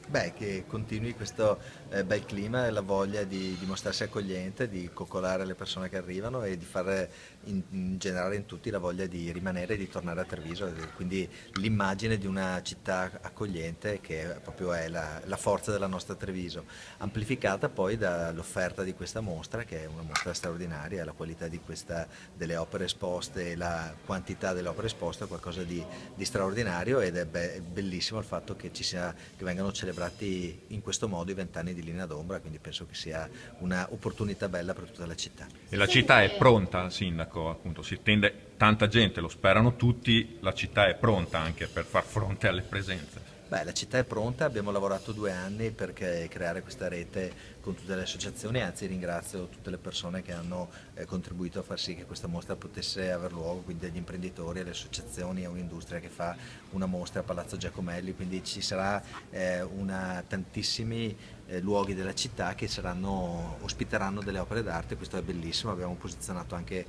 Beh, che continui questo bel clima e la voglia di mostrarsi accogliente, di coccolare le persone che arrivano e di fare in generale in tutti la voglia di rimanere e di tornare a Treviso. E quindi l'immagine di una città accogliente che proprio è la forza della nostra Treviso, amplificata poi dall'offerta di questa mostra, che è una mostra straordinaria, la qualità delle opere esposte e la quantità delle opere esposte è qualcosa di straordinario ed è bellissimo il fatto che vengano celebrati in questo modo i 20 anni di Linea d'Ombra, quindi penso che sia un'opportunità bella per tutta la città. E Si la città è sente. pronta, sindaco, appunto, si attende tanta gente, lo sperano tutti, la città è pronta anche per far fronte alle presenze. Beh, la città è pronta, abbiamo lavorato 2 anni per creare questa rete con tutte le associazioni, anzi ringrazio tutte le persone che hanno contribuito a far sì che questa mostra potesse aver luogo, quindi agli imprenditori, alle associazioni, a un'industria che fa una mostra a Palazzo Giacomelli, quindi ci sarà tantissimi luoghi della città che ospiteranno delle opere d'arte, questo è bellissimo, abbiamo posizionato anche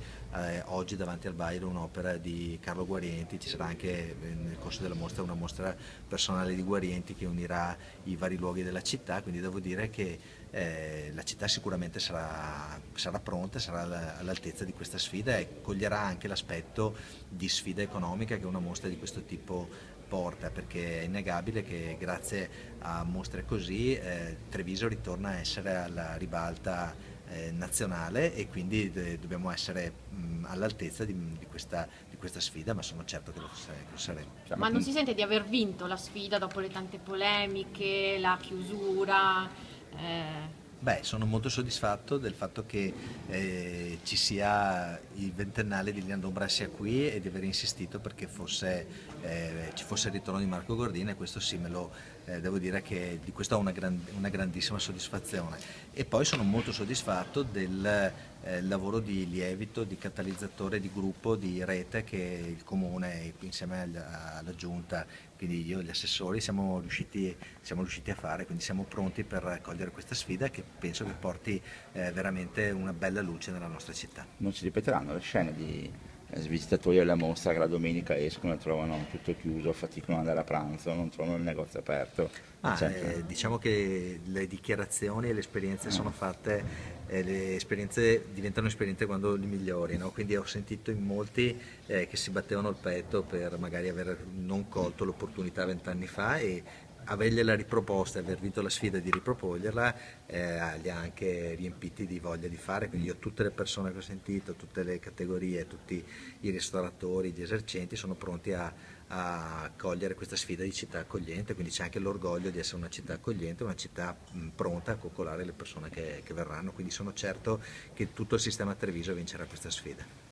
oggi davanti al Bailo un'opera di Carlo Guarienti, ci sarà anche nel corso della mostra una mostra personale di Guarienti che unirà i vari luoghi della città, quindi devo dire che la città sicuramente sarà pronta, sarà all'altezza di questa sfida e coglierà anche l'aspetto di sfida economica che una mostra di questo tipo porta, perché è innegabile che grazie a mostre così Treviso ritorna a essere alla ribalta nazionale e quindi dobbiamo essere all'altezza di questa sfida, ma sono certo che lo saremo. Cioè, Ma non si sente di aver vinto la sfida dopo le tante polemiche, la chiusura? Beh, sono molto soddisfatto del fatto che ci sia il ventennale di Linea d'Ombra sia qui e di aver insistito perché ci fosse il ritorno di Marco Gordini e questo sì, devo dire che di questo ho una grandissima soddisfazione. E poi sono molto soddisfatto del lavoro di lievito, di catalizzatore, di gruppo, di rete che il Comune insieme alla Giunta, quindi io e gli assessori siamo riusciti a fare, quindi siamo pronti per cogliere questa sfida che penso che porti veramente una bella luce nella nostra città. non si ripeteranno le scene di visitatori alla mostra che la domenica escono e trovano tutto chiuso, faticano ad andare a pranzo, non trovano il negozio aperto, eccetera. Diciamo che le dichiarazioni e le esperienze sono fatte, le esperienze diventano esperienze quando le migliori, no? Quindi ho sentito in molti che si battevano il petto per magari aver non colto l'opportunità 20 anni fa e avergliela riproposta e aver vinto la sfida di riproporgliela li ha anche riempiti di voglia di fare, quindi io tutte le persone che ho sentito, tutte le categorie, tutti i ristoratori, gli esercenti sono pronti a cogliere questa sfida di città accogliente, quindi c'è anche l'orgoglio di essere una città accogliente, una città pronta a coccolare le persone che verranno, quindi sono certo che tutto il sistema Treviso vincerà questa sfida.